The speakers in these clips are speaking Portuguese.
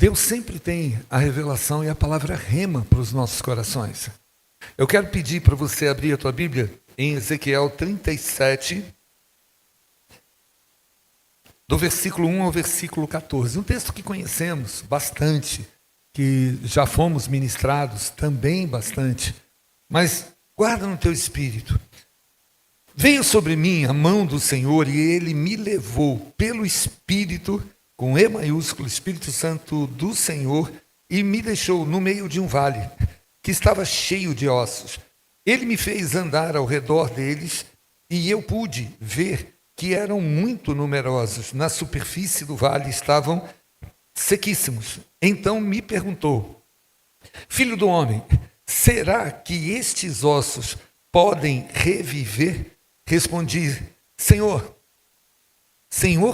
Deus sempre tem a revelação e a palavra rema para os nossos corações. Eu quero pedir para você abrir a tua Bíblia em Ezequiel 37, do versículo 1 ao versículo 14. Um texto que conhecemos bastante, que já fomos ministrados também bastante, mas guarda no teu espírito. Veio sobre mim a mão do Senhor e Ele me levou pelo Espírito, com E maiúsculo, Espírito Santo do Senhor, e me deixou no meio de um vale, que estava cheio de ossos. Ele me fez andar ao redor deles, e eu pude ver que eram muito numerosos. Na superfície do vale estavam sequíssimos. Então me perguntou: filho do homem, será que estes ossos podem reviver? Respondi: Senhor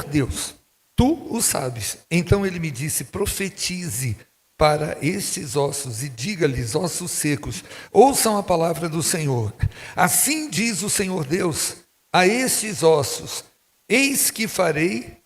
Deus, tu o sabes. Então ele me disse: profetize para estes ossos e diga-lhes, ossos secos, ouçam a palavra do Senhor. Assim diz o Senhor Deus a estes ossos: eis que farei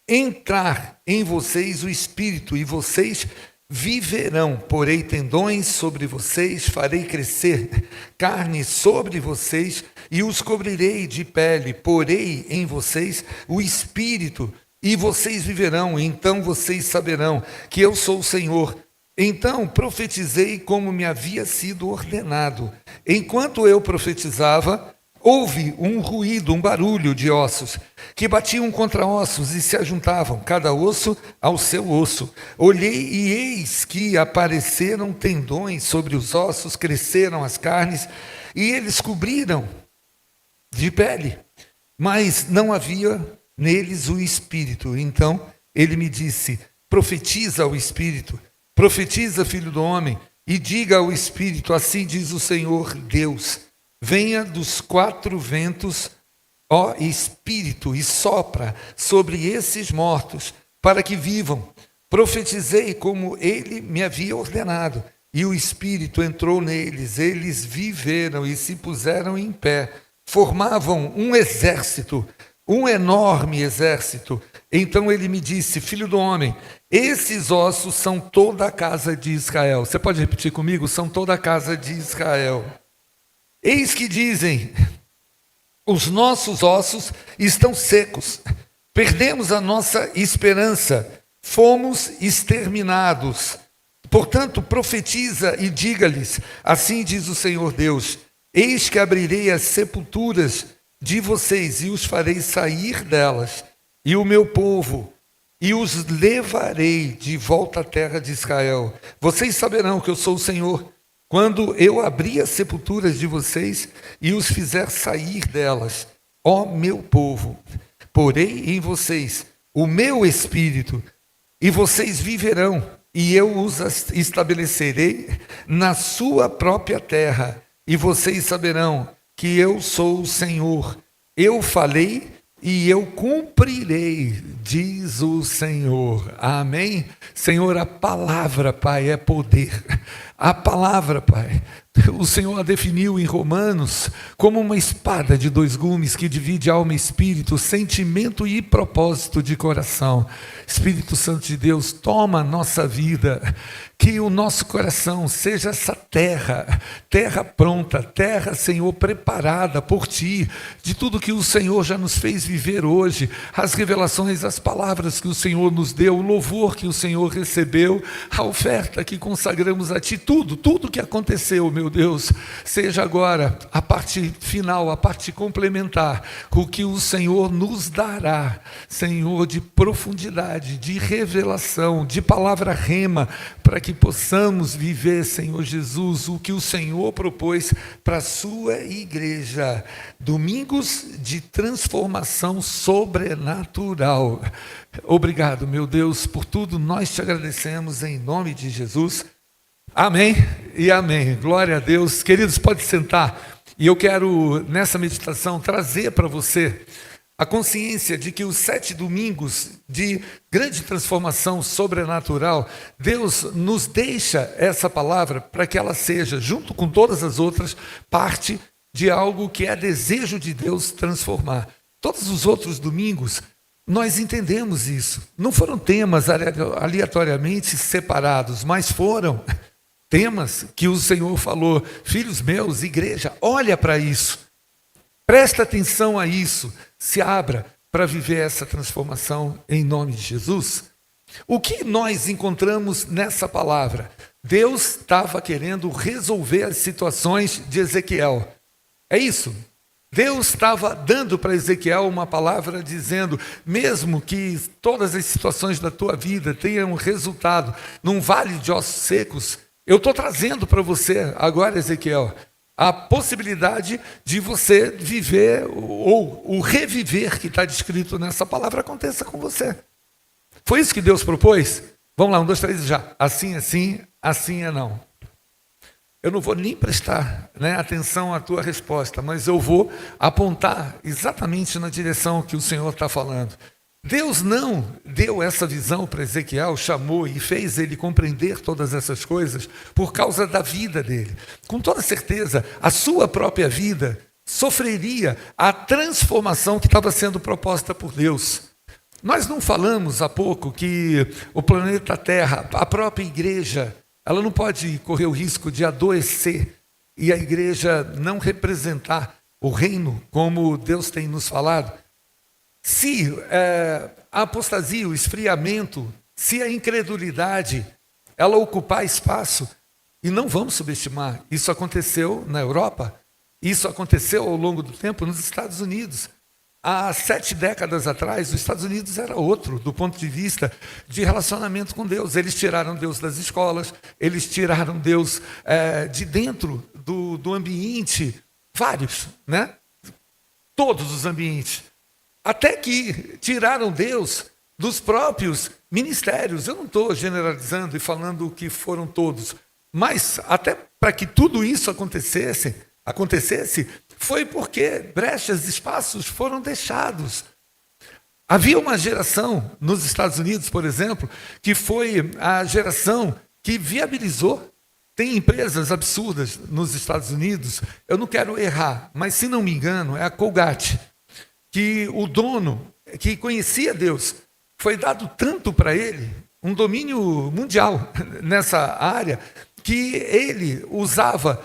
entrar em vocês o Espírito, e vocês viverão. Porei tendões sobre vocês, farei crescer carne sobre vocês, e os cobrirei de pele. Porei em vocês o Espírito, e vocês viverão. Então vocês saberão que eu sou o Senhor. Então profetizei como me havia sido ordenado. Enquanto eu profetizava, houve um ruído, um barulho de ossos, que batiam contra ossos e se ajuntavam, cada osso ao seu osso. Olhei e eis que apareceram tendões sobre os ossos, cresceram as carnes, e eles cobriram de pele, mas não havia neles o Espírito. Então ele me disse: profetiza ao Espírito, profetiza, filho do homem, e diga ao Espírito: assim diz o Senhor Deus, venha dos quatro ventos, ó Espírito, e sopra sobre esses mortos, para que vivam. Profetizei como ele me havia ordenado, e o Espírito entrou neles, eles viveram e se puseram em pé, formavam um exército, um enorme exército. Então ele me disse: filho do homem, esses ossos são toda a casa de Israel. Você pode repetir comigo? São toda a casa de Israel. Eis que dizem: os nossos ossos estão secos, perdemos a nossa esperança, fomos exterminados. Portanto, profetiza e diga-lhes: assim diz o Senhor Deus, eis que abrirei as sepulturas de vocês e os farei sair delas, e o meu povo, e os levarei de volta à terra de Israel. Vocês saberão que eu sou o Senhor, quando eu abrir as sepulturas de vocês e os fizer sair delas. Ó meu povo, porei em vocês o meu Espírito, e vocês viverão, e eu os estabelecerei na sua própria terra, e vocês saberão que eu sou o Senhor. Eu falei e eu cumprirei, diz o Senhor. Amém? Senhor, a palavra, Pai, é poder. A palavra, Pai, o Senhor a definiu em Romanos como uma espada de dois gumes que divide alma e espírito, sentimento e propósito de coração. Espírito Santo de Deus, toma a nossa vida, que o nosso coração seja essa terra pronta, terra, Senhor, preparada por Ti, de tudo que o Senhor já nos fez viver hoje, as revelações, as palavras que o Senhor nos deu, o louvor que o Senhor recebeu, a oferta que consagramos a Ti, tudo que aconteceu, meu Deus, seja agora a parte final, a parte complementar, o que o Senhor nos dará, Senhor, de profundidade, de revelação, de palavra rema, para que possamos viver, Senhor Jesus, o que o Senhor propôs para a sua igreja. Domingos de transformação sobrenatural. Obrigado, meu Deus, por tudo. Nós te agradecemos em nome de Jesus. Amém e amém. Glória a Deus. Queridos, pode sentar. E eu quero, nessa meditação, trazer para você a consciência de que os 7 domingos de grande transformação sobrenatural, Deus nos deixa essa palavra para que ela seja, junto com todas as outras, parte de algo que é desejo de Deus transformar. Todos os outros domingos, Nós entendemos isso. Não foram temas aleatoriamente separados, mas foram temas que o Senhor falou: filhos meus, igreja, olha para isso. Presta atenção a isso. Se abra para viver essa transformação em nome de Jesus. O que nós encontramos nessa palavra? Deus estava querendo resolver as situações de Ezequiel. É isso. Deus estava dando para Ezequiel uma palavra dizendo: mesmo que todas as situações da tua vida tenham resultado num vale de ossos secos, eu estou trazendo para você agora, Ezequiel, a possibilidade de você viver, ou o reviver que está descrito nessa palavra aconteça com você. Foi isso que Deus propôs? Vamos lá, 1, 2, 3 já. Assim, assim, assim é não. Eu não vou nem prestar atenção à tua resposta, mas eu vou apontar exatamente na direção que o Senhor está falando. Deus não deu essa visão para Ezequiel, chamou e fez ele compreender todas essas coisas por causa da vida dele. Com toda certeza, a sua própria vida sofreria a transformação que estava sendo proposta por Deus. Nós não falamos há pouco que o planeta Terra, a própria igreja, ela não pode correr o risco de adoecer e a igreja não representar o reino como Deus tem nos falado. Se a apostasia, o esfriamento, se a incredulidade, ela ocupar espaço, e não vamos subestimar, isso aconteceu na Europa, isso aconteceu ao longo do tempo nos Estados Unidos. Há 7 décadas atrás, os Estados Unidos era outro, do ponto de vista de relacionamento com Deus. Eles tiraram Deus das escolas, eles tiraram Deus de dentro do ambiente, vários, todos os ambientes. Até que tiraram Deus dos próprios ministérios. Eu não estou generalizando e falando que foram todos, mas até para que tudo isso acontecesse, foi porque brechas, espaços foram deixados. Havia uma geração nos Estados Unidos, por exemplo, que foi a geração que viabilizou. Tem empresas absurdas nos Estados Unidos, eu não quero errar, mas se não me engano, é a Colgate, que o dono, que conhecia Deus, foi dado tanto para ele, um domínio mundial nessa área, que ele usava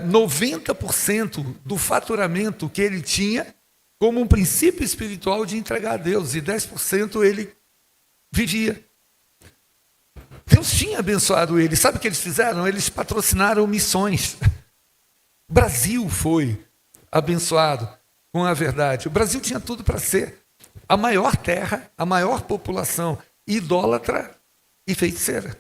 90% do faturamento que ele tinha como um princípio espiritual de entregar a Deus, e 10% ele vivia. Deus tinha abençoado ele. Sabe o que eles fizeram? Eles patrocinaram missões. O Brasil foi abençoado com a verdade. O Brasil tinha tudo para ser a maior terra, a maior população idólatra e feiticeira.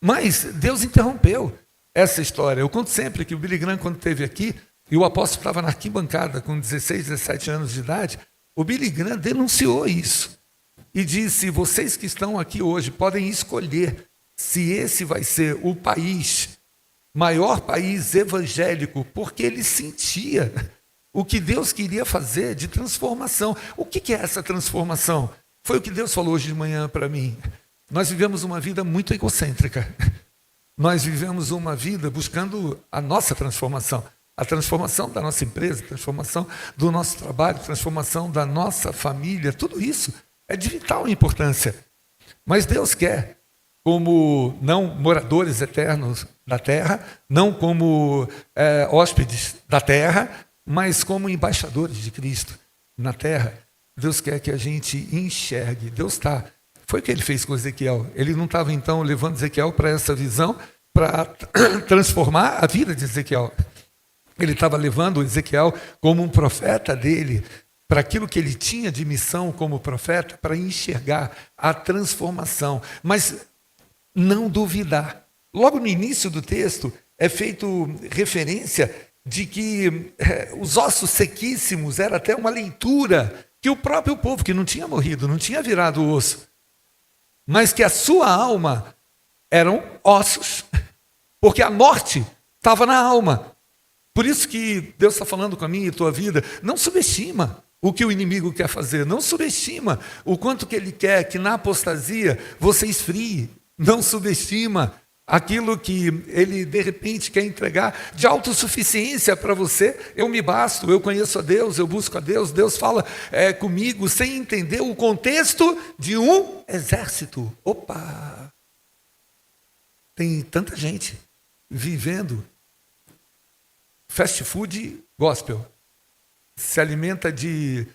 Mas Deus interrompeu essa história. Eu conto sempre que o Billy Graham, quando esteve aqui, e o apóstolo estava na arquibancada com 16, 17 anos de idade, o Billy Graham denunciou isso e disse: vocês que estão aqui hoje podem escolher se esse vai ser o país, maior país evangélico, porque ele sentia o que Deus queria fazer de transformação. O que é essa transformação? Foi o que Deus falou hoje de manhã para mim. Nós vivemos uma vida muito egocêntrica. Nós vivemos uma vida buscando a nossa transformação, a transformação da nossa empresa, a transformação do nosso trabalho, a transformação da nossa família. Tudo isso é de vital importância. Mas Deus quer, como não moradores eternos da terra, não como hóspedes da terra, mas como embaixadores de Cristo na terra. Deus quer que a gente enxergue. Deus está. Foi o que ele fez com Ezequiel. Ele não estava, então, levando Ezequiel para essa visão, para transformar a vida de Ezequiel. Ele estava levando Ezequiel como um profeta dele, para aquilo que ele tinha de missão como profeta, para enxergar a transformação. Mas não duvidar. Logo no início do texto, é feito referência de que os ossos sequíssimos era até uma leitura que o próprio povo, que não tinha morrido, não tinha virado osso, mas que a sua alma eram ossos, porque a morte estava na alma. Por isso que Deus está falando com a minha e tua vida. Não subestima o que o inimigo quer fazer, não subestima o quanto que ele quer que na apostasia você esfrie, não subestima aquilo que ele de repente quer entregar de autossuficiência para você. Eu me basto, eu conheço a Deus, eu busco a Deus, Deus fala comigo, sem entender o contexto de um exército. Opa! Tem tanta gente vivendo fast food gospel, se alimenta de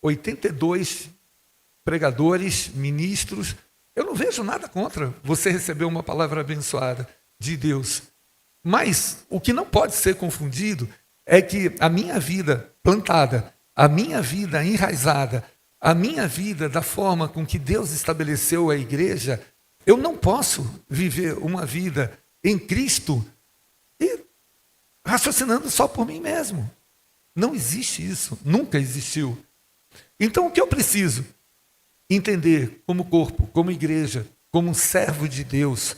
82 pregadores, ministros. Eu não vejo nada contra você receber uma palavra abençoada de Deus. Mas o que não pode ser confundido é que a minha vida plantada, a minha vida enraizada, a minha vida da forma com que Deus estabeleceu a igreja, eu não posso viver uma vida em Cristo e raciocinando só por mim mesmo. Não existe isso, nunca existiu. Então o que eu preciso? Entender como corpo, como igreja, como um servo de Deus,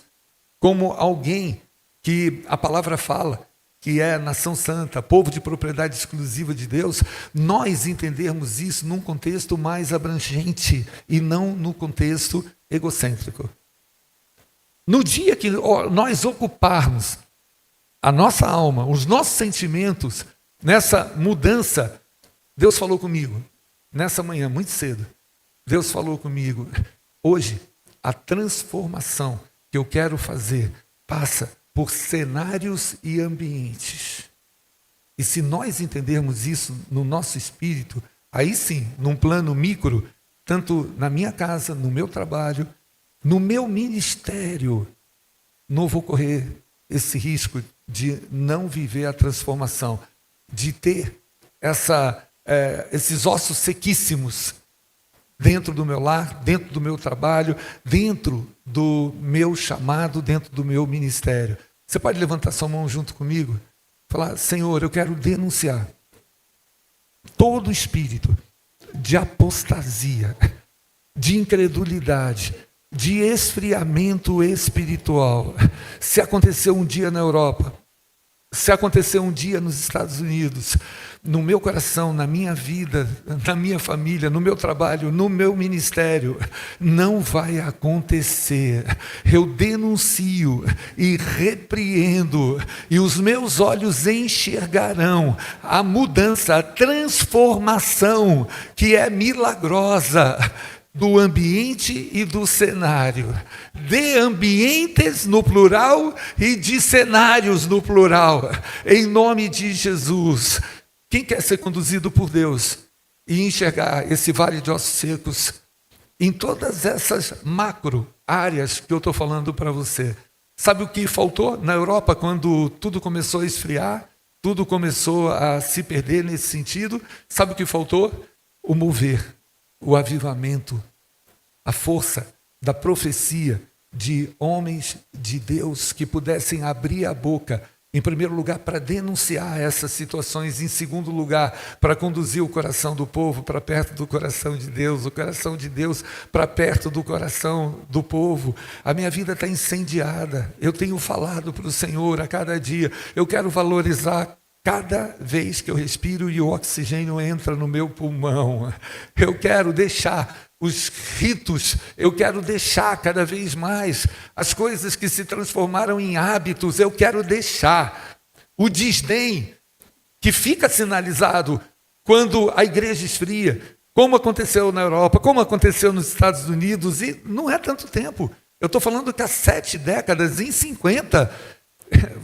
como alguém que a palavra fala, que é nação santa, povo de propriedade exclusiva de Deus, nós entendermos isso num contexto mais abrangente e não no contexto egocêntrico. No dia que nós ocuparmos a nossa alma, os nossos sentimentos, nessa mudança, Deus falou comigo, nessa manhã, muito cedo, Deus falou comigo, hoje, a transformação que eu quero fazer passa por cenários e ambientes. E se nós entendermos isso no nosso espírito, aí sim, num plano micro, tanto na minha casa, no meu trabalho, no meu ministério, não vou correr esse risco de não viver a transformação, de ter esses ossos sequíssimos dentro do meu lar, dentro do meu trabalho, dentro do meu chamado, dentro do meu ministério. Você pode levantar sua mão junto comigo? Falar, Senhor, eu quero denunciar todo espírito de apostasia, de incredulidade, de esfriamento espiritual. Se aconteceu um dia na Europa, se aconteceu um dia nos Estados Unidos, no meu coração, na minha vida, na minha família, no meu trabalho, no meu ministério, não vai acontecer. Eu denuncio e repreendo, e os meus olhos enxergarão a mudança, a transformação que é milagrosa do ambiente e do cenário, de ambientes no plural e de cenários no plural, em nome de Jesus. Quem quer ser conduzido por Deus e enxergar esse vale de ossos secos em todas essas macro áreas que eu estou falando para você? Sabe o que faltou na Europa quando tudo começou a esfriar, tudo começou a se perder nesse sentido? Sabe o que faltou? O mover, o avivamento, a força da profecia de homens de Deus que pudessem abrir a boca, em primeiro lugar, para denunciar essas situações, em segundo lugar, para conduzir o coração do povo para perto do coração de Deus, o coração de Deus para perto do coração do povo. A minha vida está incendiada, eu tenho falado para o Senhor a cada dia, eu quero valorizar cada vez que eu respiro e o oxigênio entra no meu pulmão. Eu quero deixar os ritos, eu quero deixar cada vez mais as coisas que se transformaram em hábitos, eu quero deixar o desdém que fica sinalizado quando a igreja esfria, como aconteceu na Europa, como aconteceu nos Estados Unidos, e não é tanto tempo. Eu estou falando que há 7 décadas, em 50,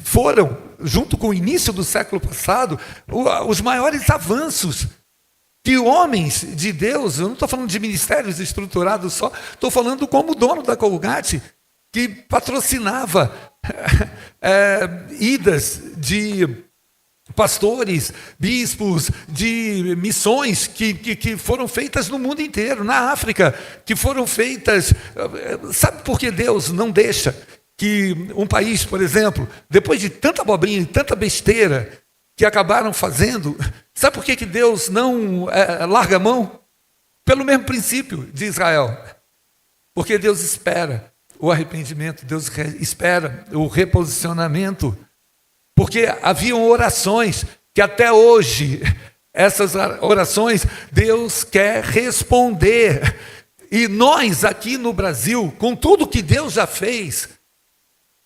foram, junto com o início do século passado, os maiores avanços que homens de Deus, eu não estou falando de ministérios estruturados só, estou falando como dono da Colgate, que patrocinava idas de pastores, bispos, de missões que foram feitas no mundo inteiro, na África, que foram feitas. Sabe por que Deus não deixa que um país, por exemplo, depois de tanta abobrinha e tanta besteira que acabaram fazendo, sabe por que Deus não larga a mão? Pelo mesmo princípio de Israel. Porque Deus espera o arrependimento, Deus espera o reposicionamento. Porque haviam orações que até hoje, essas orações, Deus quer responder. E nós aqui no Brasil, com tudo que Deus já fez,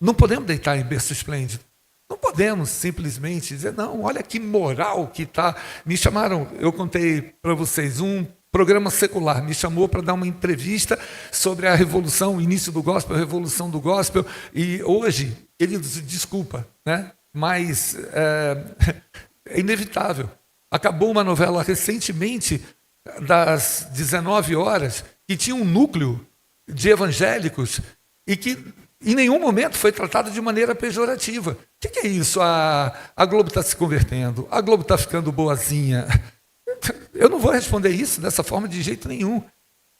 Não podemos deitar em berço esplêndido. Não podemos simplesmente dizer, não, olha que moral que está. Me chamaram, eu contei para vocês, um programa secular me chamou para dar uma entrevista sobre a revolução, o início do gospel, a revolução do gospel, e hoje, ele desculpa, né? Mas é inevitável. Acabou uma novela recentemente, das 19 horas, que tinha um núcleo de evangélicos e que em nenhum momento foi tratado de maneira pejorativa. O que é isso? A Globo está se convertendo, a Globo está ficando boazinha. Eu não vou responder isso dessa forma de jeito nenhum,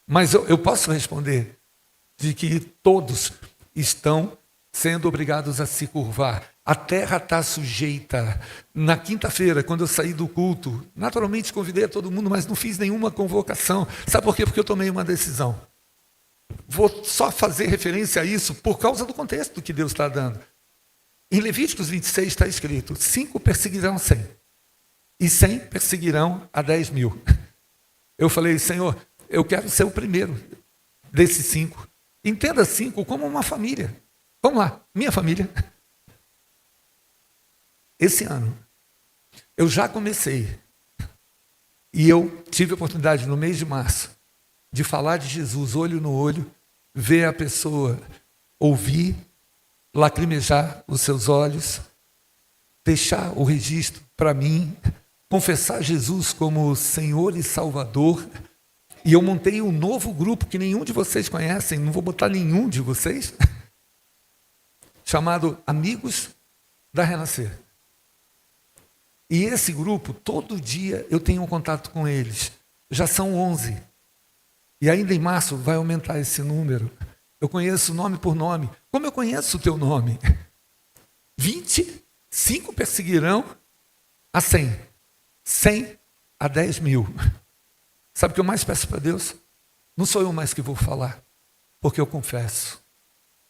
mas eu posso responder de que todos estão sendo obrigados a se curvar. A terra está sujeita. Na quinta-feira, quando eu saí do culto, naturalmente convidei a todo mundo, mas não fiz nenhuma convocação. Sabe por quê? Porque eu tomei uma decisão. Vou só fazer referência a isso por causa do contexto que Deus está dando. Em Levíticos 26 está escrito, 5 perseguirão 100, e 100 perseguirão a 10.000. Eu falei, Senhor, eu quero ser o primeiro desses 5. Entenda 5 como uma família. Vamos lá, minha família. Esse ano, eu já comecei, e eu tive a oportunidade no mês de março, de falar de Jesus olho no olho, ver a pessoa ouvir, lacrimejar os seus olhos, deixar o registro para mim, confessar Jesus como Senhor e Salvador. E eu montei um novo grupo que nenhum de vocês conhecem, não vou botar nenhum de vocês, chamado Amigos da Renascer. E esse grupo, todo dia eu tenho um contato com eles. Já são 11. E ainda em março vai aumentar esse número. Eu conheço nome por nome. Como eu conheço o teu nome? 25 perseguirão a 100. 100 a 10.000. Sabe o que eu mais peço para Deus? Não sou eu mais que vou falar, porque eu confesso.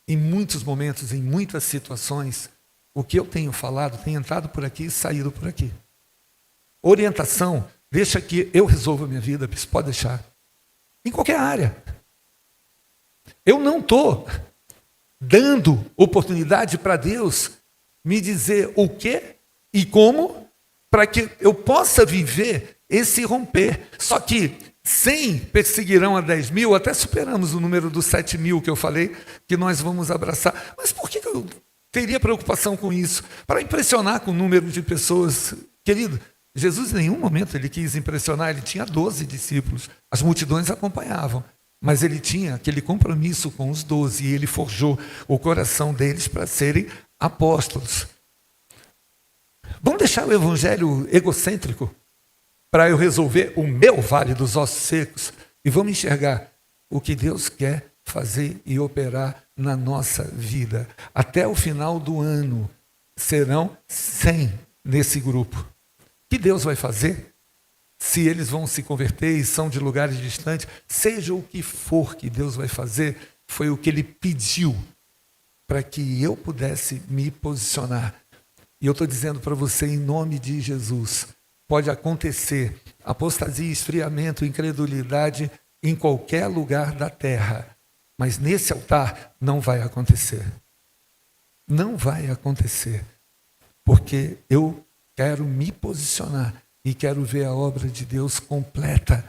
Em muitos momentos, em muitas situações, o que eu tenho falado tem entrado por aqui e saído por aqui. Orientação, deixa que eu resolva a minha vida, pode deixar. Em qualquer área. Eu não estou dando oportunidade para Deus me dizer o que e como para que eu possa viver esse romper. Só que 100 perseguirão a 10.000, até superamos o número dos 7.000 que eu falei, que nós vamos abraçar. Mas por que eu teria preocupação com isso? Para impressionar com o número de pessoas. Querido, Jesus em nenhum momento ele quis impressionar, ele tinha 12 discípulos, as multidões acompanhavam, mas ele tinha aquele compromisso com os 12 e ele forjou o coração deles para serem apóstolos. Vamos deixar o evangelho egocêntrico para eu resolver o meu vale dos ossos secos e vamos enxergar o que Deus quer fazer e operar na nossa vida. Até o final do ano serão 100 nesse grupo. O que Deus vai fazer? Se eles vão se converter e são de lugares distantes, seja o que for que Deus vai fazer, foi o que Ele pediu para que eu pudesse me posicionar. E eu estou dizendo para você, em nome de Jesus, pode acontecer apostasia, esfriamento, incredulidade em qualquer lugar da terra, mas nesse altar não vai acontecer. Não vai acontecer, porque eu quero me posicionar e quero ver a obra de Deus completa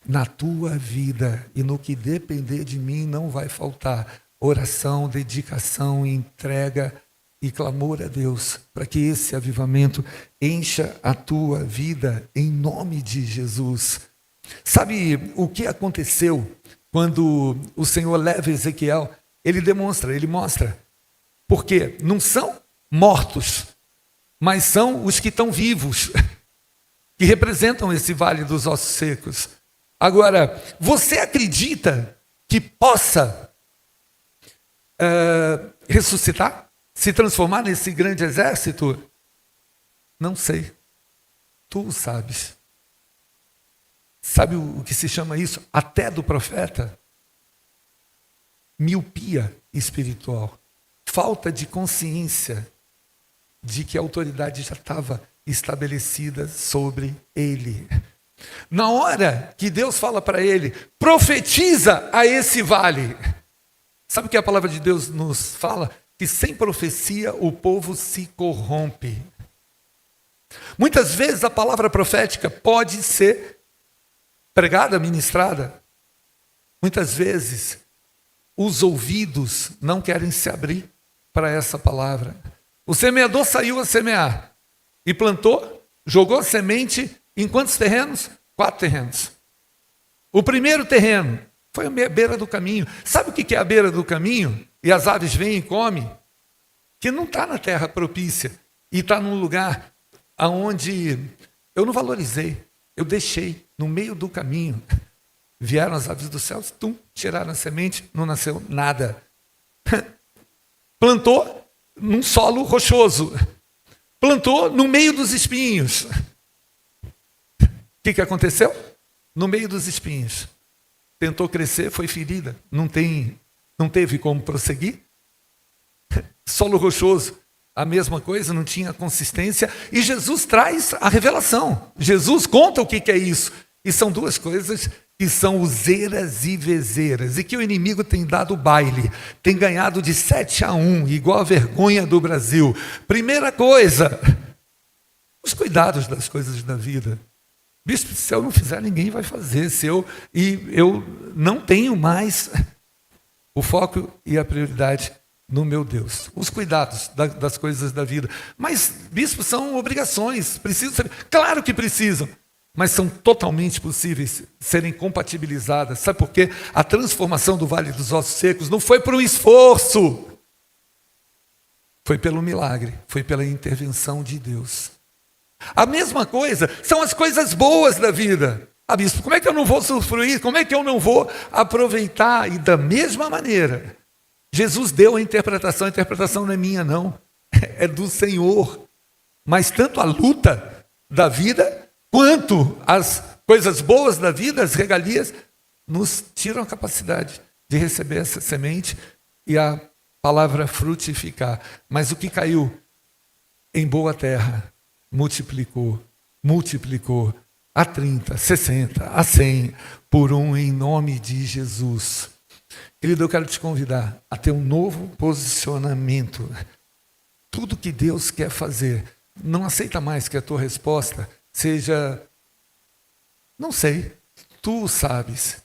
na tua vida. E no que depender de mim não vai faltar oração, dedicação, entrega e clamor a Deus para que esse avivamento encha a tua vida em nome de Jesus. Sabe o que aconteceu quando o Senhor leva Ezequiel? Ele demonstra, ele mostra. Porque não são mortos, mas são os que estão vivos, que representam esse vale dos ossos secos. Agora, você acredita que possa ressuscitar? Se transformar nesse grande exército? Não sei. Tu o sabes. Sabe o que se chama isso? Até do profeta? Miopia espiritual. Falta de consciência de que a autoridade já estava estabelecida sobre ele. Na hora que Deus fala para ele, profetiza a esse vale. Sabe o que a palavra de Deus nos fala? que sem profecia o povo se corrompe. Muitas vezes a palavra profética pode ser pregada, ministrada. Muitas vezes os ouvidos não querem se abrir para essa palavra. O semeador saiu a semear e plantou, jogou a semente em quantos terrenos? 4 terrenos. O primeiro terreno foi a beira do caminho. Sabe o que é a beira do caminho? E as aves vêm e comem? Que não está na terra propícia e está num lugar aonde eu não valorizei, eu deixei no meio do caminho. Vieram as aves dos céus, tiraram a semente, não nasceu nada. Plantou num solo rochoso, plantou no meio dos espinhos. O que aconteceu? No meio dos espinhos. Tentou crescer, foi ferida, não teve como prosseguir. Solo rochoso, a mesma coisa, não tinha consistência. E Jesus traz a revelação. Jesus conta o que é isso. E são 2 coisas que são useiras e vezeiras. E que o inimigo tem dado baile. Tem ganhado de 7-1, igual a vergonha do Brasil. Primeira coisa, os cuidados das coisas da vida. Bispo, se eu não fizer, ninguém vai fazer. E eu não tenho mais o foco e a prioridade no meu Deus. Os cuidados das coisas da vida. Mas, bispo, são obrigações. Precisam ser. Claro que precisam. Mas são totalmente possíveis serem compatibilizadas. Sabe por quê? A transformação do Vale dos Ossos Secos não foi por um esforço. Foi pelo milagre. Foi pela intervenção de Deus. A mesma coisa são as coisas boas da vida. Bispo, como é que eu não vou usufruir? Como é que eu não vou aproveitar? E da mesma maneira, Jesus deu a interpretação não é minha não, é do Senhor. Mas tanto a luta da vida, quanto as coisas boas da vida, as regalias, nos tiram a capacidade de receber essa semente e a palavra frutificar. Mas o que caiu em boa terra, multiplicou a 30, 60, a 100, por um em nome de Jesus. Querido, eu quero te convidar a ter um novo posicionamento. Tudo que Deus quer fazer, não aceita mais que a tua resposta seja, não sei, tu sabes.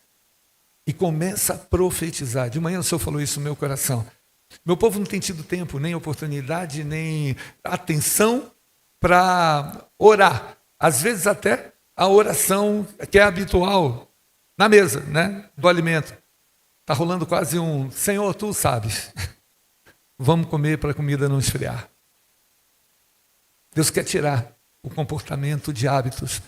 E começa a profetizar. De manhã o Senhor falou isso no meu coração. Meu povo não tem tido tempo, nem oportunidade, nem atenção para orar. Às vezes até a oração que é habitual na mesa, né, do alimento. Está rolando quase um, Senhor, tu sabes. Vamos comer para a comida não esfriar. Deus quer tirar o comportamento de hábitos.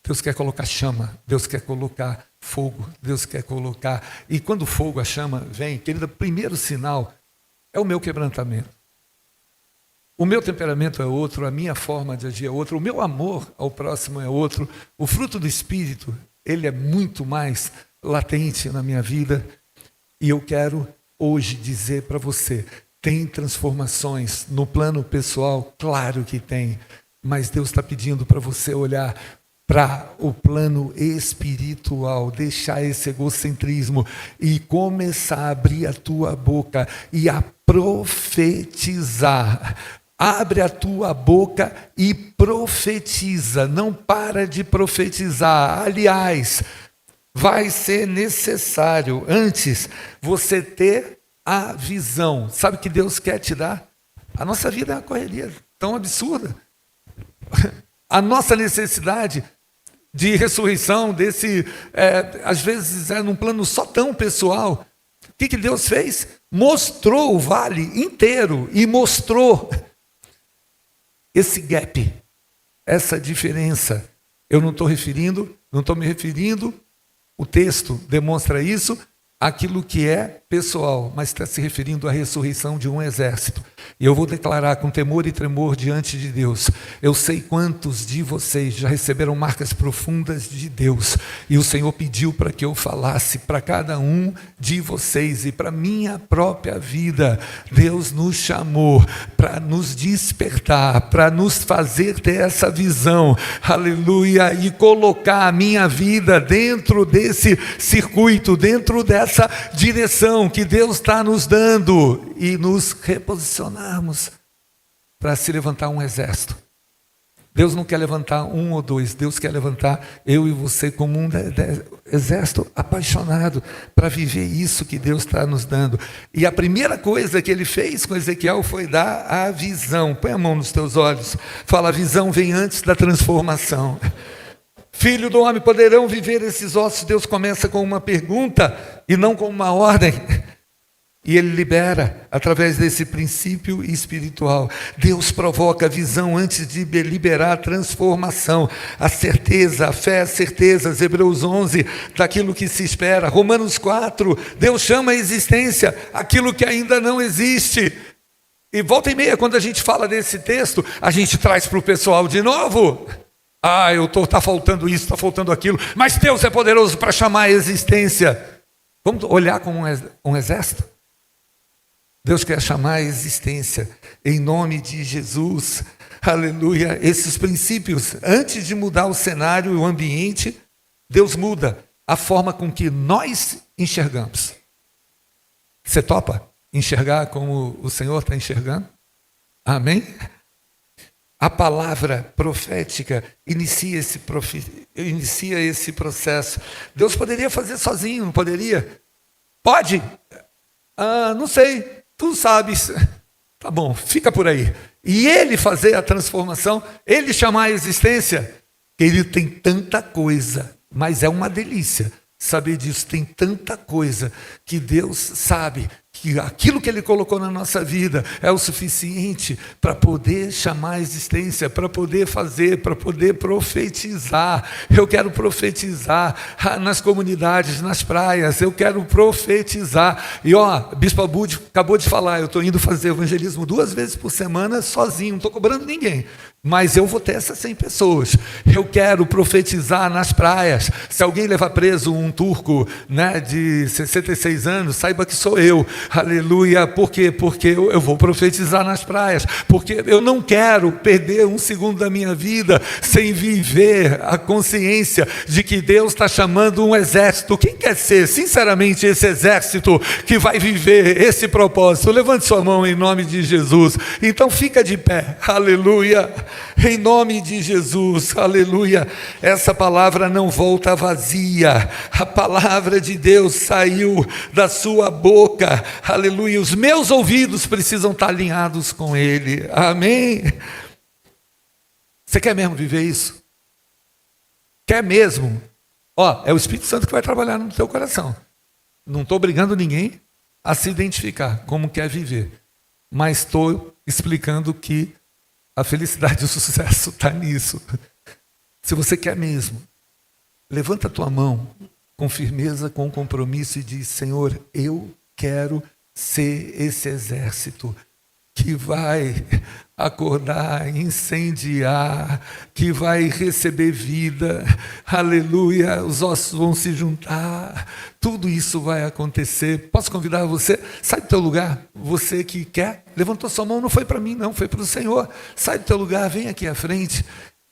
Deus quer colocar chama. Deus quer colocar fogo. Deus quer colocar... E quando o fogo, a chama vem, querida, o primeiro sinal é o meu quebrantamento. O meu temperamento é outro, a minha forma de agir é outra, o meu amor ao próximo é outro. O fruto do Espírito, ele é muito mais latente na minha vida. E eu quero hoje dizer para você, tem transformações no plano pessoal? Claro que tem. Mas Deus está pedindo para você olhar para o plano espiritual, deixar esse egocentrismo e começar a abrir a tua boca e a profetizar. Abre a tua boca e profetiza, não para de profetizar. Aliás, vai ser necessário antes você ter a visão. Sabe o que Deus quer te dar? A nossa vida é uma correria tão absurda. A nossa necessidade de ressurreição, às vezes é num plano só tão pessoal. O que Deus fez? Mostrou o vale inteiro e mostrou esse gap, essa diferença. Eu não estou me referindo, o texto demonstra isso, aquilo que é pessoal, mas está se referindo à ressurreição de um exército. E eu vou declarar com temor e tremor diante de Deus. Eu sei quantos de vocês já receberam marcas profundas de Deus. E o Senhor pediu para que eu falasse para cada um de vocês e para minha própria vida. Deus nos chamou para nos despertar, para nos fazer ter essa visão. Aleluia! E colocar a minha vida dentro desse circuito, dentro dessa essa direção que Deus está nos dando e nos reposicionarmos para se levantar um exército. Deus não quer levantar um ou dois, Deus quer levantar eu e você como um exército apaixonado para viver isso que Deus está nos dando. E a primeira coisa que ele fez com Ezequiel foi dar a visão. Põe a mão nos teus olhos. Fala, a visão vem antes da transformação. Filho do homem, poderão viver esses ossos? Deus começa com uma pergunta e não com uma ordem. E ele libera através desse princípio espiritual. Deus provoca a visão antes de liberar a transformação. A certeza, a fé, as certezas. Hebreus 11, daquilo que se espera. Romanos 4, Deus chama a existência aquilo que ainda não existe. E volta e meia, quando a gente fala desse texto, a gente traz para o pessoal de novo. Está faltando isso, está faltando aquilo. Mas Deus é poderoso para chamar a existência. Vamos olhar como um exército? Deus quer chamar a existência em nome de Jesus, aleluia. Esses princípios, antes de mudar o cenário e o ambiente, Deus muda a forma com que nós enxergamos. Você topa enxergar como o Senhor está enxergando? Amém? A palavra profética inicia esse processo. Deus poderia fazer sozinho, não poderia? Pode? Não sei. Tu sabes, tá bom, fica por aí. E ele fazer a transformação, ele chamar a existência, ele tem tanta coisa, mas é uma delícia saber disso. Tem tanta coisa que Deus sabe que aquilo que ele colocou na nossa vida é o suficiente para poder chamar a existência, para poder fazer, para poder profetizar. Eu quero profetizar nas comunidades, nas praias, eu quero profetizar. E Bispo Abud acabou de falar, eu estou indo fazer evangelismo 2 vezes por semana sozinho, não estou cobrando ninguém. Mas eu vou ter essas 100 pessoas. Eu quero profetizar nas praias. Se alguém levar preso um turco, de 66 anos, saiba que sou eu. Aleluia. Por quê? Porque eu vou profetizar nas praias. Porque eu não quero perder um segundo da minha vida sem viver a consciência de que Deus está chamando um exército. Quem quer ser, sinceramente, esse exército que vai viver esse propósito? Levante sua mão em nome de Jesus. Então fica de pé. Aleluia. Em nome de Jesus, aleluia. Essa palavra não volta vazia. A palavra de Deus saiu da sua boca, aleluia. Os meus ouvidos precisam estar alinhados com Ele, amém. Você quer mesmo viver isso? Quer mesmo? É o Espírito Santo que vai trabalhar no teu coração. Não estou obrigando ninguém a se identificar como quer viver, mas estou explicando que a felicidade e o sucesso está nisso. Se você quer mesmo, levanta a tua mão com firmeza, com compromisso e diz: Senhor, eu quero ser esse exército que vai acordar, incendiar, que vai receber vida, aleluia, os ossos vão se juntar, tudo isso vai acontecer. Posso convidar você? Sai do teu lugar, você que quer, levantou sua mão, não foi para mim não, foi para o Senhor. Sai do teu lugar, vem aqui à frente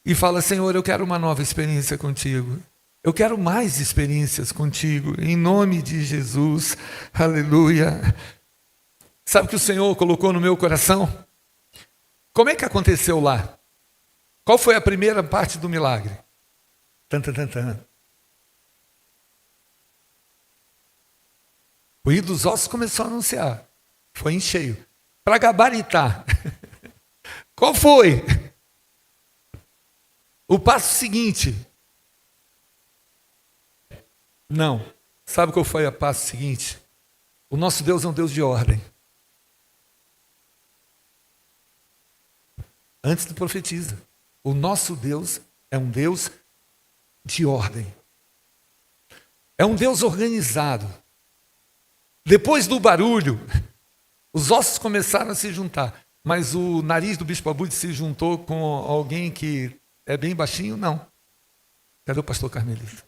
e fala: Senhor, eu quero uma nova experiência contigo. Eu quero mais experiências contigo, em nome de Jesus, aleluia. Sabe o que o Senhor colocou no meu coração? Como é que aconteceu lá? Qual foi a primeira parte do milagre? O Rio dos Ossos começou a anunciar. Foi em cheio. Para gabaritar. Qual foi? O passo seguinte. Não. Sabe qual foi o passo seguinte? O nosso Deus é um Deus de ordem. Antes do profetiza. O nosso Deus é um Deus de ordem. É um Deus organizado. Depois do barulho, os ossos começaram a se juntar. Mas o nariz do Bispo Abud se juntou com alguém que é bem baixinho? Não. Cadê o pastor Carmelito?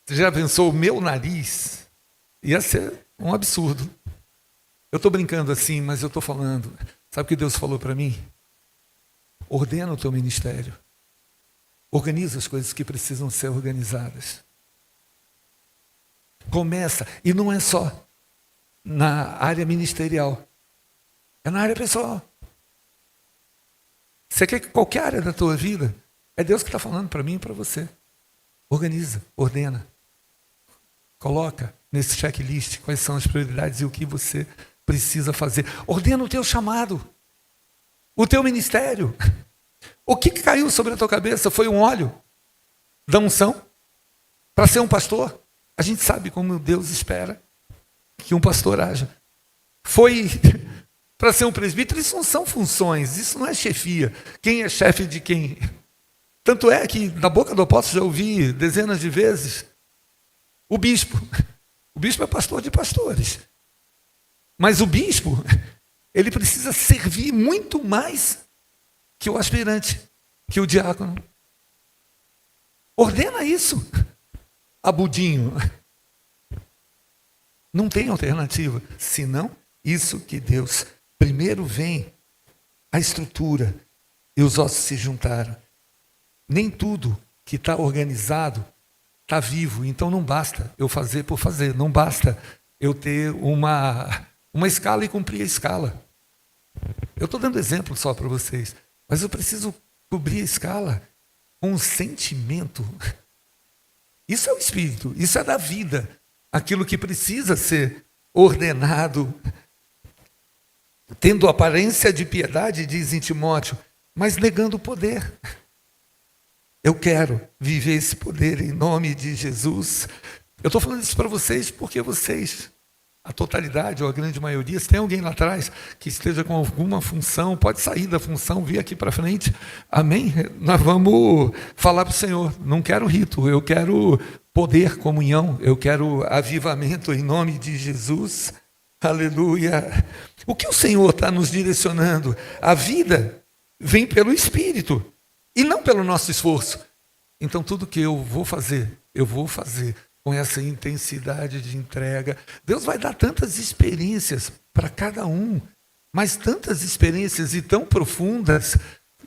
Você já pensou o meu nariz? Ia ser um absurdo. Eu estou brincando assim, mas eu estou falando. Sabe o que Deus falou para mim? Ordena o teu ministério. Organiza as coisas que precisam ser organizadas. Começa, e não é só na área ministerial, é na área pessoal. Você quer que qualquer área da tua vida, é Deus que está falando para mim e para você. Organiza, ordena. Coloca nesse checklist quais são as prioridades e o que você precisa fazer. Ordena o teu chamado, o teu ministério. O que caiu sobre a tua cabeça foi um óleo da unção para ser um pastor. A gente sabe como Deus espera que um pastor haja. Foi para ser um presbítero. Isso não são funções, isso não é chefia. Quem é chefe de quem? Tanto é que da boca do apóstolo já ouvi dezenas de vezes o bispo. O bispo é pastor de pastores. Mas o bispo, ele precisa servir muito mais que o aspirante, que o diácono. Ordena isso, abudinho. Não tem alternativa, senão isso que Deus. Primeiro vem a estrutura e os ossos se juntaram. Nem tudo que está organizado está vivo, então não basta eu fazer por fazer, não basta eu ter uma escala e cumprir a escala. Eu estou dando exemplo só para vocês, mas eu preciso cobrir a escala com um sentimento. Isso é o Espírito, isso é da vida, aquilo que precisa ser ordenado, tendo aparência de piedade, diz em Timóteo, mas negando o poder. Eu quero viver esse poder em nome de Jesus. Eu estou falando isso para vocês porque vocês, a totalidade ou a grande maioria, se tem alguém lá atrás que esteja com alguma função, pode sair da função, vir aqui para frente. Amém? Nós vamos falar para o Senhor. Não quero rito, eu quero poder, comunhão, eu quero avivamento em nome de Jesus. Aleluia. O que o Senhor está nos direcionando? A vida vem pelo Espírito e não pelo nosso esforço. Então tudo que eu vou fazer com essa intensidade de entrega. Deus vai dar tantas experiências para cada um, mas tantas experiências e tão profundas,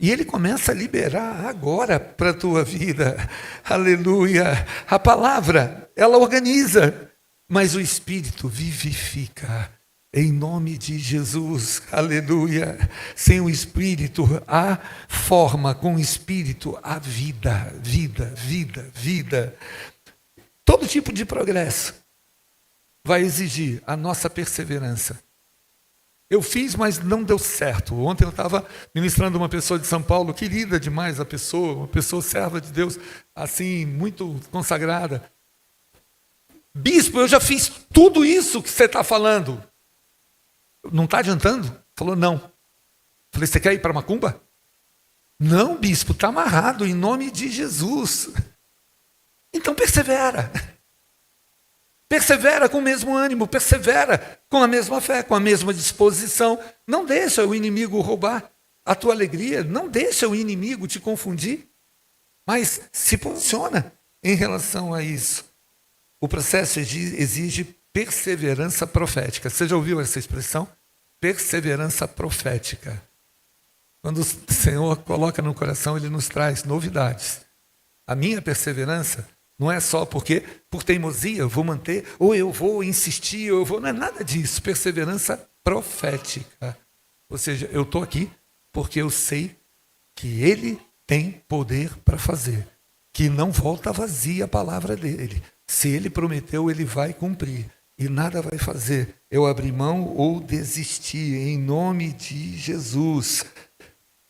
e Ele começa a liberar agora para a tua vida. Aleluia. A palavra, ela organiza, mas o Espírito vivifica. Em nome de Jesus, aleluia. Sem o Espírito, há forma, com o Espírito, há vida, vida, vida, vida. Todo tipo de progresso vai exigir a nossa perseverança. Eu fiz, mas não deu certo. Ontem eu estava ministrando uma pessoa de São Paulo, querida demais a pessoa, uma pessoa serva de Deus, assim, muito consagrada. Bispo, eu já fiz tudo isso que você está falando. Não está adiantando? Falou, não. Falei, você quer ir para Macumba? Não, bispo, está amarrado em nome de Jesus. Então persevera. Persevera com o mesmo ânimo, persevera com a mesma fé, com a mesma disposição. Não deixa o inimigo roubar a tua alegria, não deixa o inimigo te confundir, mas se posiciona em relação a isso. O processo exige perseverança profética. Você já ouviu essa expressão? Perseverança profética. Quando o Senhor coloca no coração, Ele nos traz novidades. A minha perseverança não é só porque, por teimosia, eu vou manter, ou eu vou insistir, ou eu vou... Não é nada disso. Perseverança profética. Ou seja, eu estou aqui porque eu sei que Ele tem poder para fazer. Que não volta vazia a palavra dEle. Se Ele prometeu, Ele vai cumprir. E nada vai fazer eu abrir mão ou desistir, em nome de Jesus.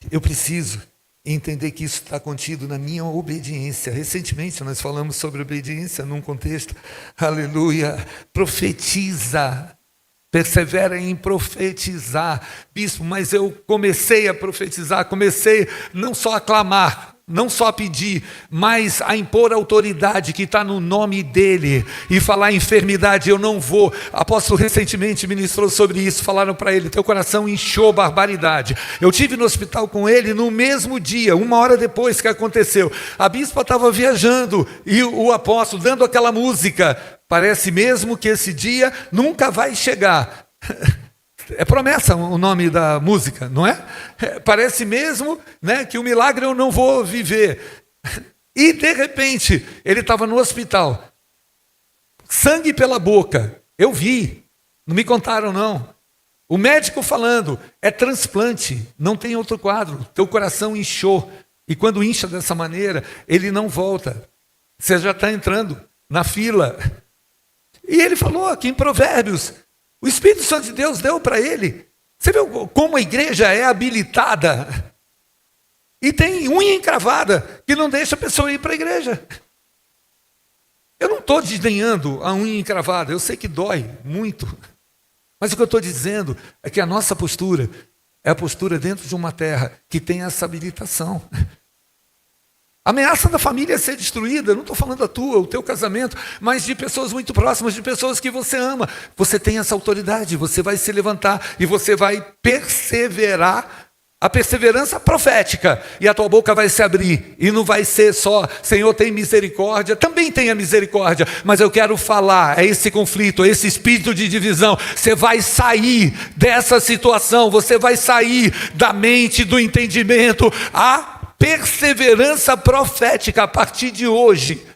Eu preciso entender que isso está contido na minha obediência. Recentemente nós falamos sobre obediência num contexto, aleluia, profetiza, persevera em profetizar. Bispo, mas eu comecei a profetizar, comecei não só a clamar, não só a pedir, mas a impor a autoridade que está no nome dEle e falar enfermidade, eu não vou. Apóstolo recentemente ministrou sobre isso, falaram para ele, teu coração inchou barbaridade. Eu tive no hospital com ele no mesmo dia, 1 hora depois que aconteceu. A bispa estava viajando e o apóstolo dando aquela música, parece mesmo que esse dia nunca vai chegar. É promessa o nome da música, não é? Parece mesmo, né, que o milagre eu não vou viver. E de repente, ele estava no hospital, sangue pela boca. Eu vi, não me contaram não. O médico falando, é transplante, não tem outro quadro. Teu coração inchou. E quando incha dessa maneira, ele não volta. Você já está entrando na fila. E ele falou aqui em Provérbios, o Espírito Santo de Deus deu para ele. Você vê como a igreja é habilitada? E tem unha encravada que não deixa a pessoa ir para a igreja. Eu não estou desdenhando a unha encravada, eu sei que dói muito. Mas o que eu estou dizendo é que a nossa postura é a postura dentro de uma terra que tem essa habilitação. A ameaça da família é ser destruída, eu não estou falando da tua, o teu casamento, mas de pessoas muito próximas, de pessoas que você ama. Você tem essa autoridade, você vai se levantar e você vai perseverar, a perseverança profética, e a tua boca vai se abrir, e não vai ser só, Senhor tem misericórdia, também tenha misericórdia, mas eu quero falar, é esse conflito, é esse espírito de divisão, você vai sair dessa situação, você vai sair da mente, do entendimento, perseverança profética a partir de hoje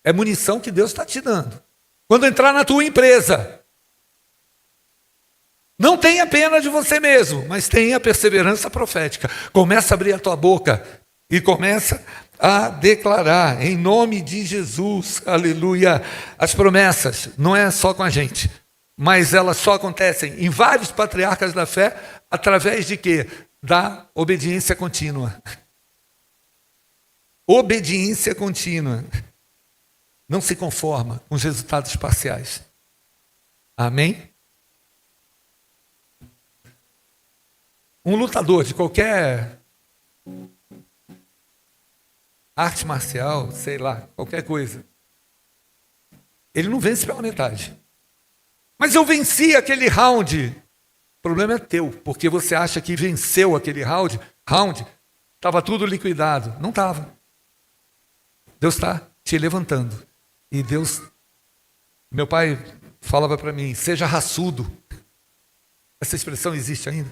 é munição que Deus está te dando. Quando entrar na tua empresa, não tenha pena de você mesmo, mas tenha perseverança profética. Começa a abrir a tua boca e começa a declarar em nome de Jesus, aleluia. As promessas não é só com a gente, mas elas só acontecem em vários patriarcas da fé através de quê? Da obediência contínua. Obediência contínua. Não se conforma com os resultados parciais. Amém? Um lutador de qualquer arte marcial, sei lá, qualquer coisa, ele não vence pela metade. Mas eu venci aquele round. O problema é teu, porque você acha que venceu aquele round, estava tudo liquidado. Não estava. Deus está te levantando. E Deus, meu pai falava para mim, seja raçudo. Essa expressão existe ainda?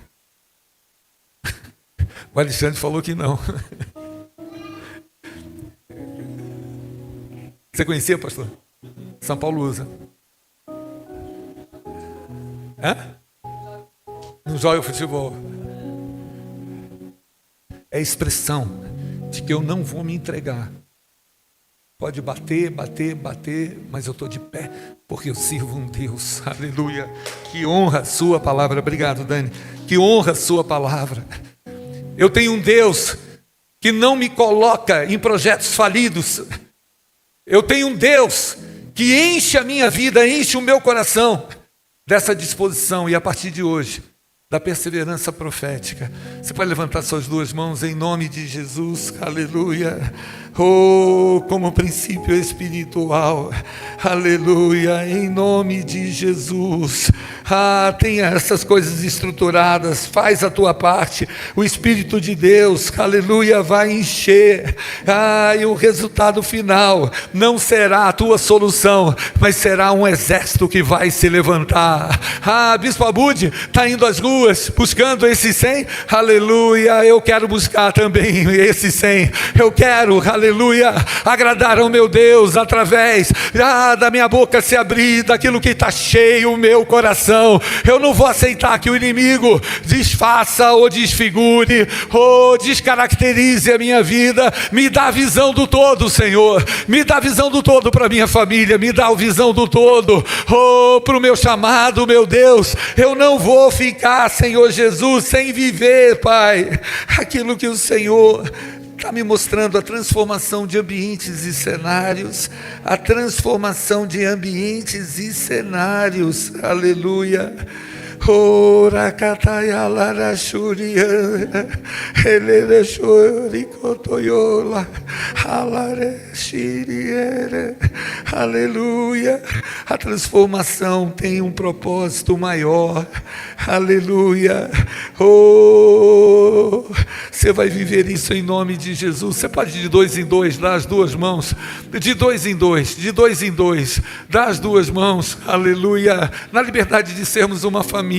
O Alexandre falou que não. Você conhecia, pastor? São Paulo usa. Hã? Não joga futebol. É a expressão de que eu não vou me entregar. Pode bater, mas eu estou de pé, porque eu sirvo um Deus, aleluia, que honra a sua palavra. Obrigado, Dani, que honra a sua palavra. Eu tenho um Deus que não me coloca em projetos falidos. Eu tenho um Deus que enche a minha vida, enche o meu coração dessa disposição, e a partir de hoje, da perseverança profética. Você pode levantar suas duas mãos em nome de Jesus, aleluia. Oh, como princípio espiritual, aleluia, em nome de Jesus. Tenha essas coisas estruturadas, faz a tua parte, o Espírito de Deus, aleluia, vai encher, e o resultado final não será a tua solução, mas será um exército que vai se levantar. Bispo Abud está indo às ruas, buscando esses 100, aleluia, eu quero buscar também esses 100, eu quero, aleluia, agradar ao meu Deus, através da minha boca se abrir, daquilo que está cheio o meu coração. Eu não vou aceitar que o inimigo desfaça ou desfigure ou descaracterize a minha vida. Me dá a visão do todo, Senhor, me dá a visão do todo para minha família, me dá a visão do todo para o meu chamado, meu Deus. Eu não vou ficar, Senhor Jesus, sem viver, Pai, aquilo que o Senhor está me mostrando, a transformação de ambientes e cenários, a transformação de ambientes e cenários, aleluia. Ora kataya lara shuria elere shori kotoyola alare shiriere, aleluia. A transformação tem um propósito maior, aleluia. Você vai viver isso em nome de Jesus. Você pode de 2 em 2 dar as duas mãos, de 2 em 2, de 2 em 2, dar as duas mãos, aleluia, na liberdade de sermos uma família,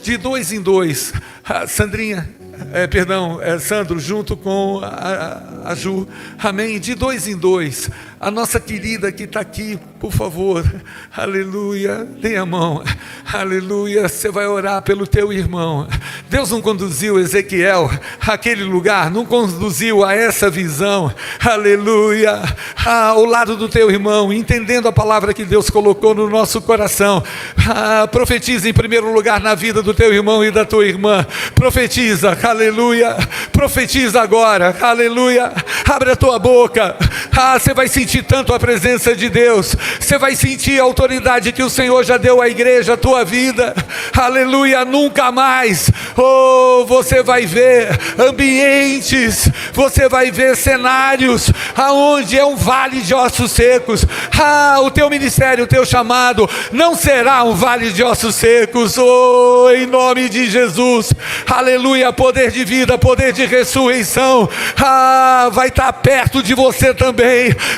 de 2 em 2. Sandrinha, Sandro, junto com a Ju, amém, de 2 em 2, A nossa querida que está aqui, por favor, aleluia, dê a mão, aleluia, você vai orar pelo teu irmão. Deus não conduziu Ezequiel àquele lugar, não conduziu a essa visão, aleluia, ao lado do teu irmão, entendendo a palavra que Deus colocou no nosso coração. Profetiza em primeiro lugar na vida do teu irmão e da tua irmã, profetiza, aleluia, profetiza agora, aleluia, abre a tua boca, você vai sentir tanto a presença de Deus, você vai sentir a autoridade que o Senhor já deu à igreja, à tua vida, aleluia, nunca mais, você vai ver ambientes, você vai ver cenários, aonde é um vale de ossos secos, o teu ministério, o teu chamado, não será um vale de ossos secos, em nome de Jesus, aleluia, poder de vida, poder de ressurreição, vai estar perto de você também,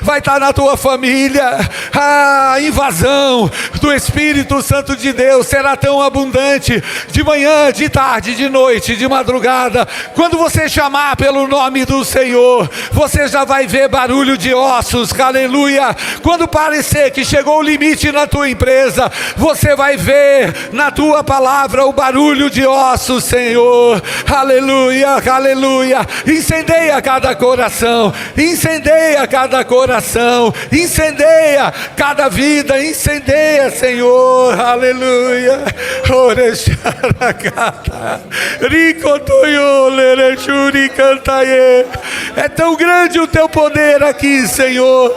vai estar na tua família, a invasão do Espírito Santo de Deus será tão abundante, de manhã, de tarde, de noite, de madrugada, quando você chamar pelo nome do Senhor, você já vai ver barulho de ossos, aleluia, quando parecer que chegou o limite na tua empresa, você vai ver na tua palavra o barulho de ossos, Senhor, aleluia, aleluia, incendeia cada coração, incendeia cada coração, incendeia cada vida, incendeia, Senhor, aleluia, é tão grande o teu poder aqui, Senhor,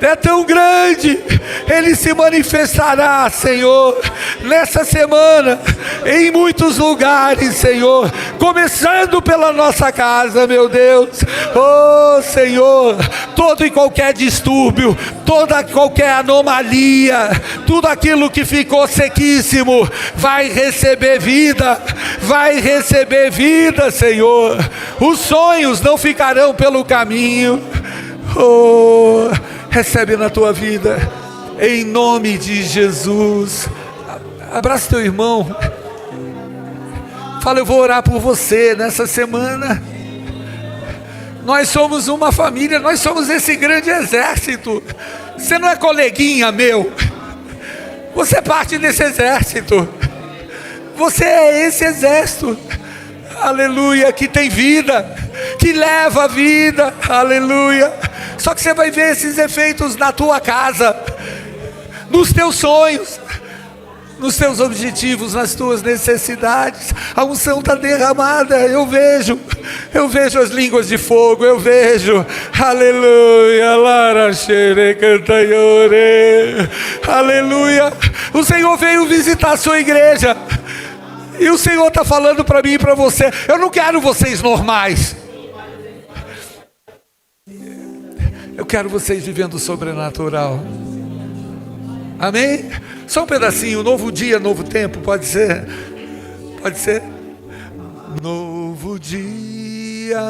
é tão grande, Ele se manifestará, Senhor, nessa semana, em muitos lugares, Senhor, começando pela nossa casa, meu Deus, Senhor, todo e qualquer distúrbio, toda qualquer anomalia, tudo aquilo que ficou sequíssimo, vai receber vida, Senhor, os sonhos não ficarão pelo caminho, recebe na tua vida, em nome de Jesus. Abraça teu irmão, fala, eu vou orar por você nessa semana. Nós somos uma família, nós somos esse grande exército. Você não é coleguinha meu, você é parte desse exército, você é esse exército, aleluia, que tem vida, que leva a vida, aleluia. Só que você vai ver esses efeitos na tua casa, nos teus sonhos, nos teus objetivos, nas tuas necessidades. A unção está derramada, eu vejo as línguas de fogo, eu vejo, aleluia, aleluia, o Senhor veio visitar a sua igreja, e o Senhor está falando para mim e para você, eu não quero vocês normais, eu quero vocês vivendo o sobrenatural. Amém? Só um pedacinho, novo dia, novo tempo, pode ser? Pode ser? Novo dia,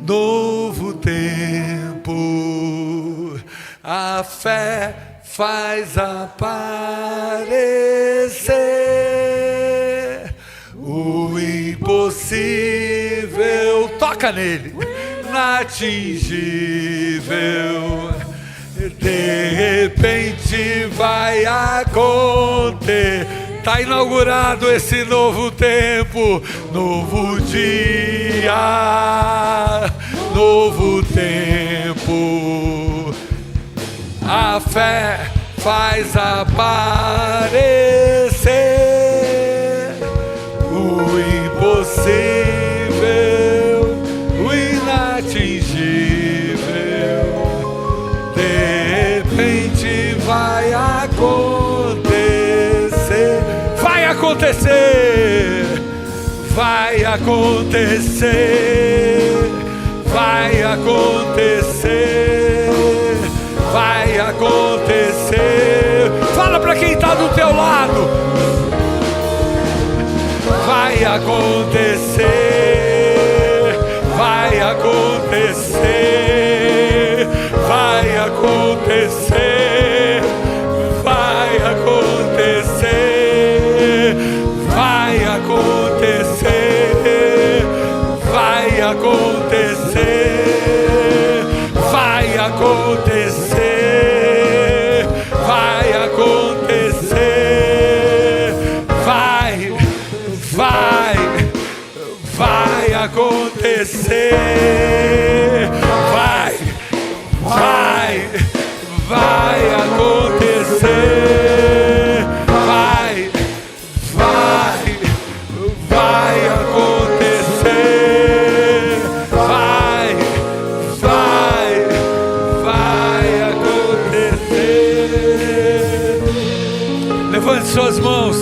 novo tempo, a fé faz aparecer o impossível, toca nele, inatingível. De repente vai acontecer. Está inaugurado esse novo tempo, novo dia, novo tempo. A fé faz aparecer o impossível, o inatingível. Vai acontecer, vai acontecer, vai acontecer, vai acontecer, vai acontecer. Fala para quem está do teu lado, vai acontecer, vai acontecer, vai acontecer. Vai acontecer, vai acontecer. Vai, vai, vai acontecer. Vai, vai, vai acontecer. Vai, vai, vai acontecer. Levante suas mãos.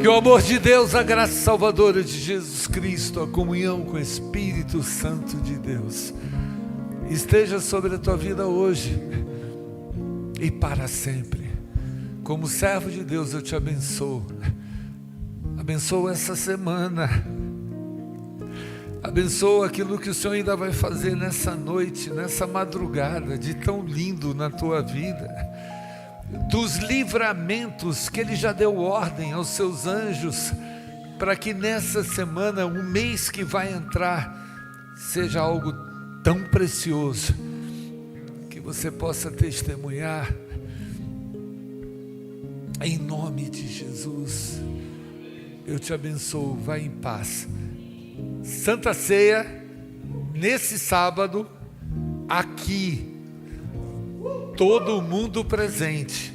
Que o amor de Deus, a graça salvadora de Jesus Cristo, a comunhão com o Espírito Santo de Deus esteja sobre a tua vida hoje e para sempre. Como servo de Deus, eu te abençoo. Abençoo essa semana. Abençoo aquilo que o Senhor ainda vai fazer nessa noite, nessa madrugada, de tão lindo na tua vida. Dos livramentos que Ele já deu ordem aos seus anjos, para que nessa semana, o mês que vai entrar, seja algo tão precioso, que você possa testemunhar, em nome de Jesus. Eu te abençoo, vai em paz. Santa Ceia, nesse sábado, aqui, todo mundo presente.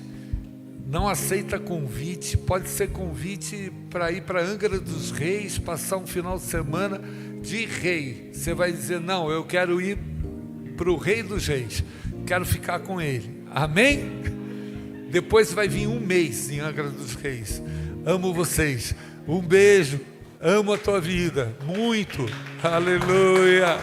Não aceita convite, pode ser convite para ir para Angra dos Reis, passar um final de semana de rei. Você vai dizer, não, eu quero ir para o Rei dos Reis, quero ficar com ele, amém? Depois vai vir um mês em Angra dos Reis. Amo vocês, um beijo, amo a tua vida, muito, aleluia.